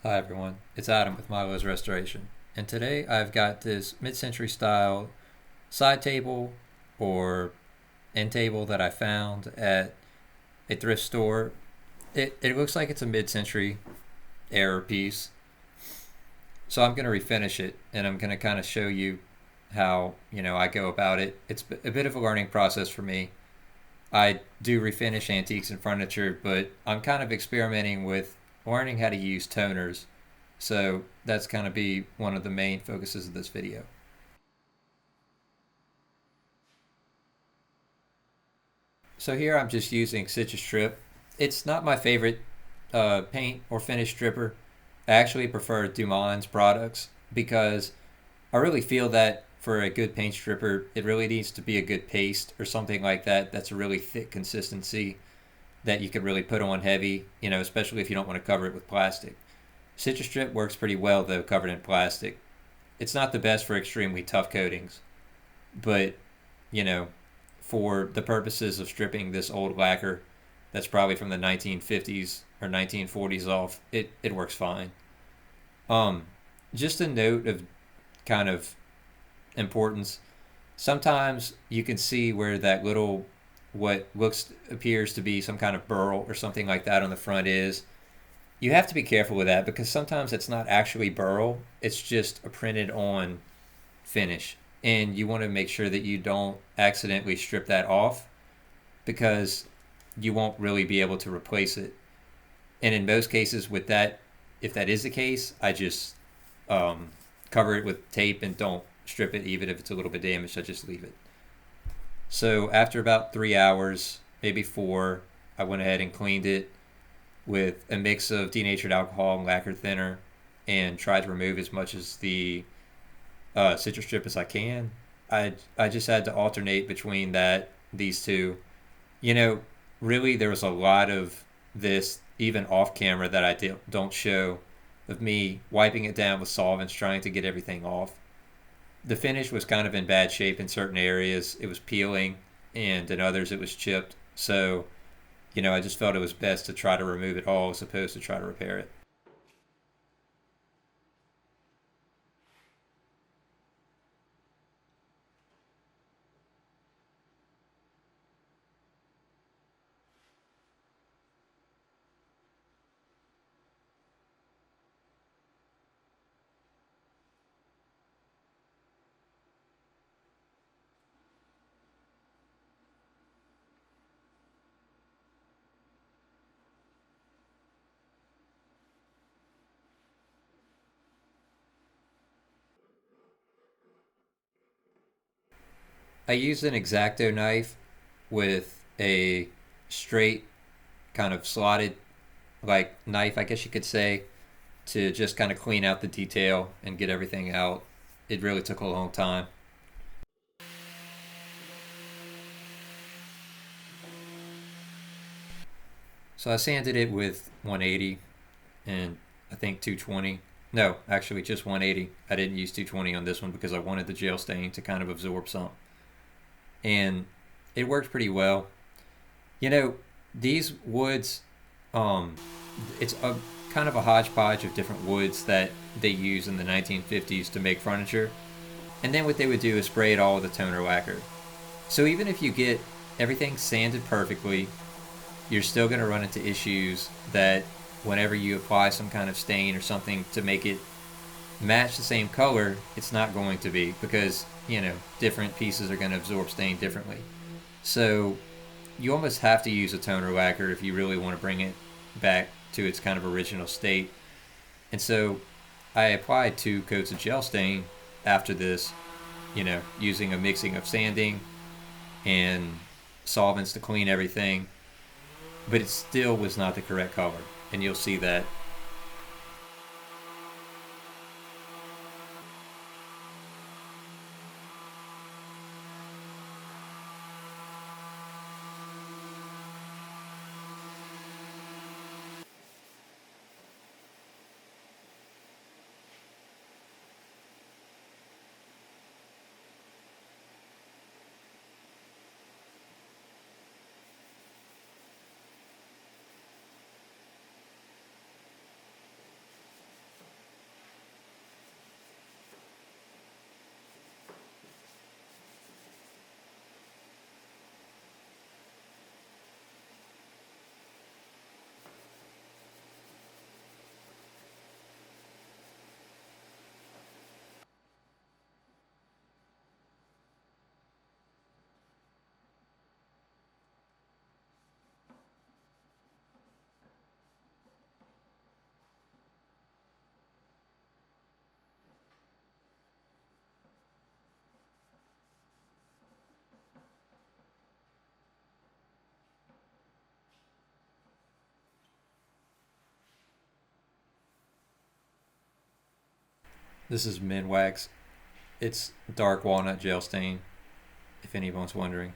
Hi everyone, it's Adam with Milo's Restoration, and today I've got this mid-century style side table or end table that I found at a thrift store. It looks like it's a mid-century era piece, so I'm going to refinish it, and I'm going to kind of show you how I go about it. It's a bit of a learning process for me. I do refinish antiques and furniture, but I'm kind of experimenting with learning how to use toners. So that's going to be one of the main focuses of this video. So here I'm just using citrus strip. It's not my favorite paint or finish stripper. I actually prefer Dumon's products because I really feel that for a good paint stripper, it really needs to be a good paste or something like that. That's a really thick consistency that you could really put on heavy, especially if you don't want to cover it with plastic. Citrus strip works pretty well though covered in plastic. It's not the best for extremely tough coatings, but you know, for the purposes of stripping this old lacquer that's probably from the 1950s or 1940s off, it works fine. Um, just a note of kind of importance. Sometimes you can see where that little what looks appears to be some kind of burl or something like that on the front is. You have to be careful with that because sometimes it's not actually burl, it's just a printed on finish. And you want to make sure that you don't accidentally strip that off because you won't really be able to replace it. And in most cases, with that, if that is the case, I just um, cover it with tape and don't strip it, even if it's a little bit damaged. I just leave it. So after about 3 hours, maybe four, I went ahead and cleaned it with a mix of denatured alcohol and lacquer thinner and tried to remove as much as the citrus strip as I can. I just had to alternate between these two. You know, really there was a lot of this even off camera that don't show of me wiping it down with solvents trying to get everything off. The finish was kind of in bad shape in certain areas. It was peeling and in others it was chipped. So, I just felt it was best to try to remove it all as opposed to try to repair it. I used an X-Acto knife with a straight kind of slotted like knife, I guess you could say, to just kind of clean out the detail and get everything out. It really took a long time. So I sanded it with 180 and I think 220. No, actually just 180. I didn't use 220 on this one because I wanted the gel stain to kind of absorb some. And it worked pretty well. You know, these woods, um, it's a kind of a hodgepodge of different woods that they use in the 1950s to make furniture. And then what they would do is spray it all with a toner lacquer. So even if you get everything sanded perfectly, you're still going to run into issues that whenever you apply some kind of stain or something to make it match the same color, it's not going to be because, different pieces are going to absorb stain differently. So you almost have to use a toner lacquer if you really want to bring it back to its kind of original state. And so I applied 2 coats of gel stain after this, using a mixing of sanding and solvents to clean everything, but it still was not the correct color. And you'll see that. This is Min Wax. It's dark walnut gel stain, if anyone's wondering.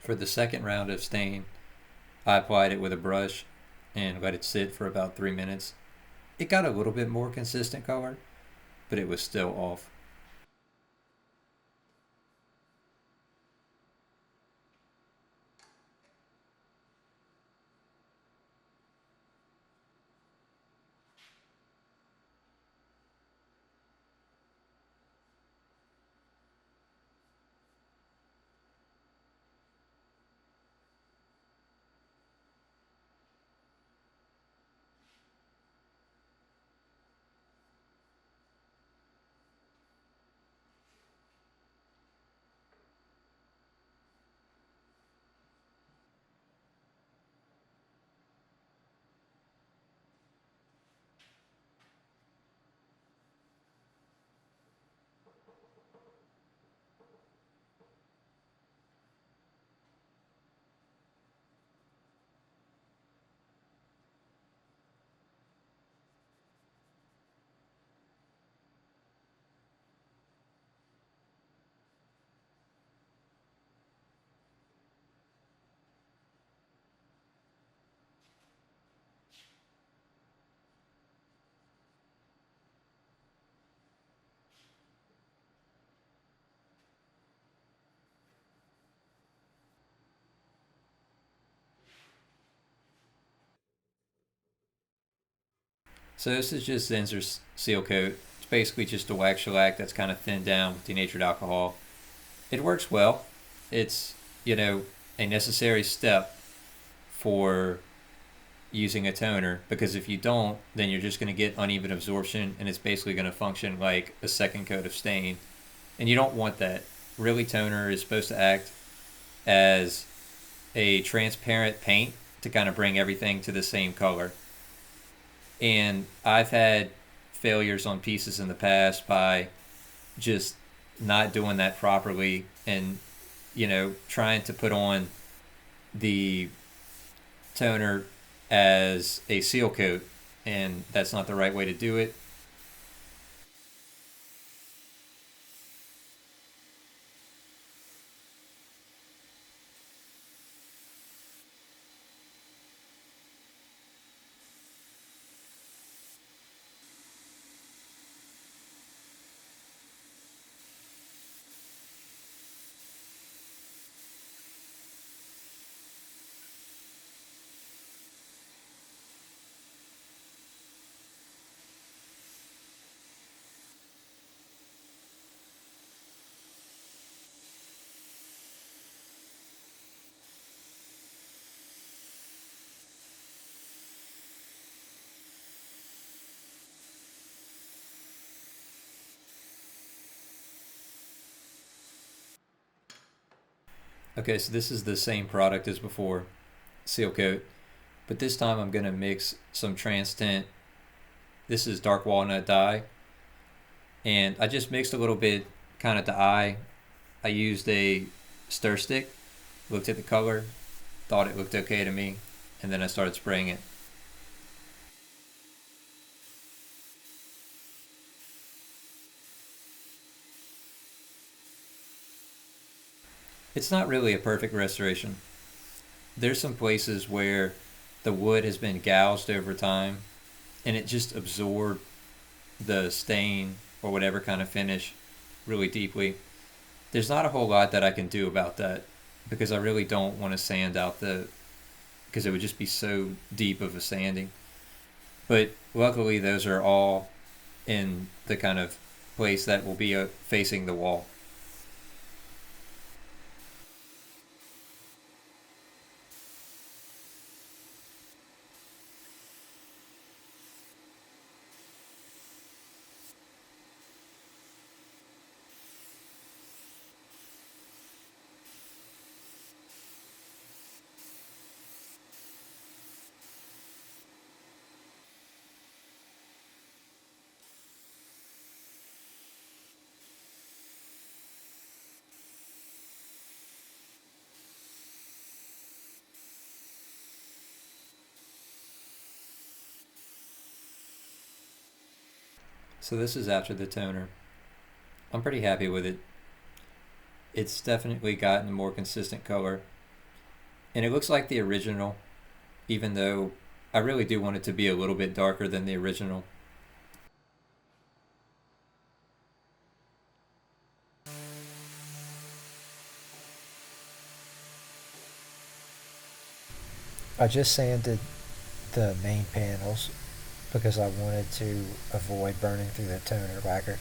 For the second round of stain, I applied it with a brush and let it sit for about 3 minutes. It got a little bit more consistent color, but it was still off. So this is just Zinnser's seal coat. It's basically just a wax shellac that's kind of thinned down with denatured alcohol. It works well. It's, you know, a necessary step for using a toner, because if you don't, then you're just going to get uneven absorption and it's basically going to function like a second coat of stain. And you don't want that. Really, toner is supposed to act as a transparent paint to kind of bring everything to the same color. And I've had failures on pieces in the past by just not doing that properly and, trying to put on the toner as a seal coat, and that's not the right way to do it. Okay, so this is the same product as before, seal coat, but this time I'm gonna mix some Transtint. This is dark walnut dye, and I just mixed a little bit, kind of to eye. I used a stir stick, looked at the color, thought it looked okay to me, and then I started spraying it. It's not really a perfect restoration. There's some places where the wood has been gouged over time and it just absorbed the stain or whatever kind of finish really deeply. There's not a whole lot that I can do about that because I really don't want to sand out the, because it would just be so deep of a sanding. But luckily, those are all in the kind of place that will be facing the wall. So this is after the toner. I'm pretty happy with it. It's definitely gotten a more consistent color. And it looks like the original, even though I really do want it to be a little bit darker than the original. I just sanded the main panels because I wanted to avoid burning through the toner lacquer.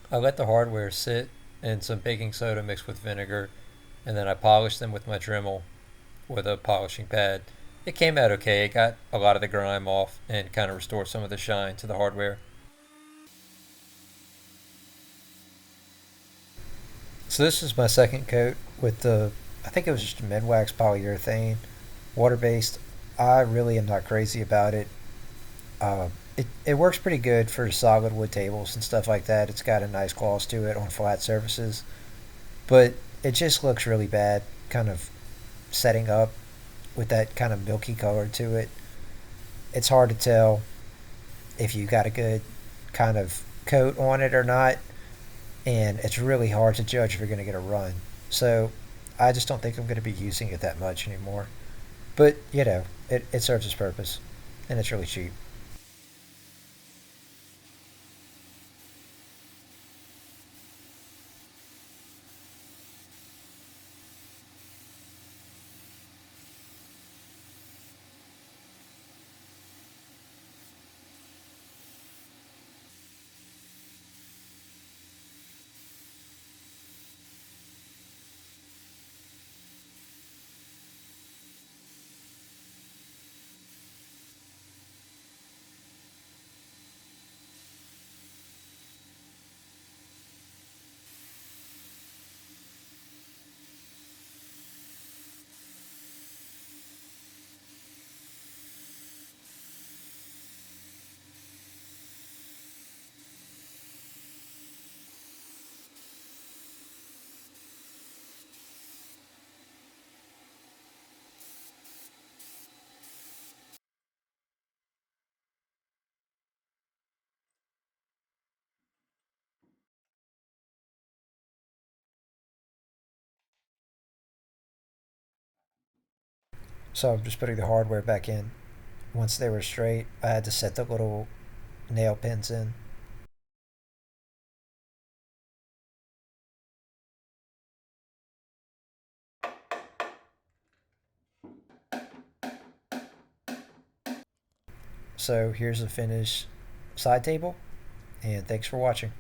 I let the hardware sit in some baking soda mixed with vinegar, and then I polished them with my Dremel with a polishing pad. It came out okay. It got a lot of the grime off and kind of restored some of the shine to the hardware. So this is my second coat with the, I think it was just a Midwax polyurethane, water based. I really am not crazy about it. It works pretty good for solid wood tables and stuff like that. It's got a nice gloss to it on flat surfaces, but it just looks really bad, kind of setting up with that kind of milky color to it. It's hard to tell if you got a good kind of coat on it or not, and it's really hard to judge if you're going to get a run. So I just don't think I'm going to be using it that much anymore. But, it serves its purpose, and it's really cheap. So I'm just putting the hardware back in. Once they were straight, I had to set the little nail pins in. So here's a finished side table, and thanks for watching.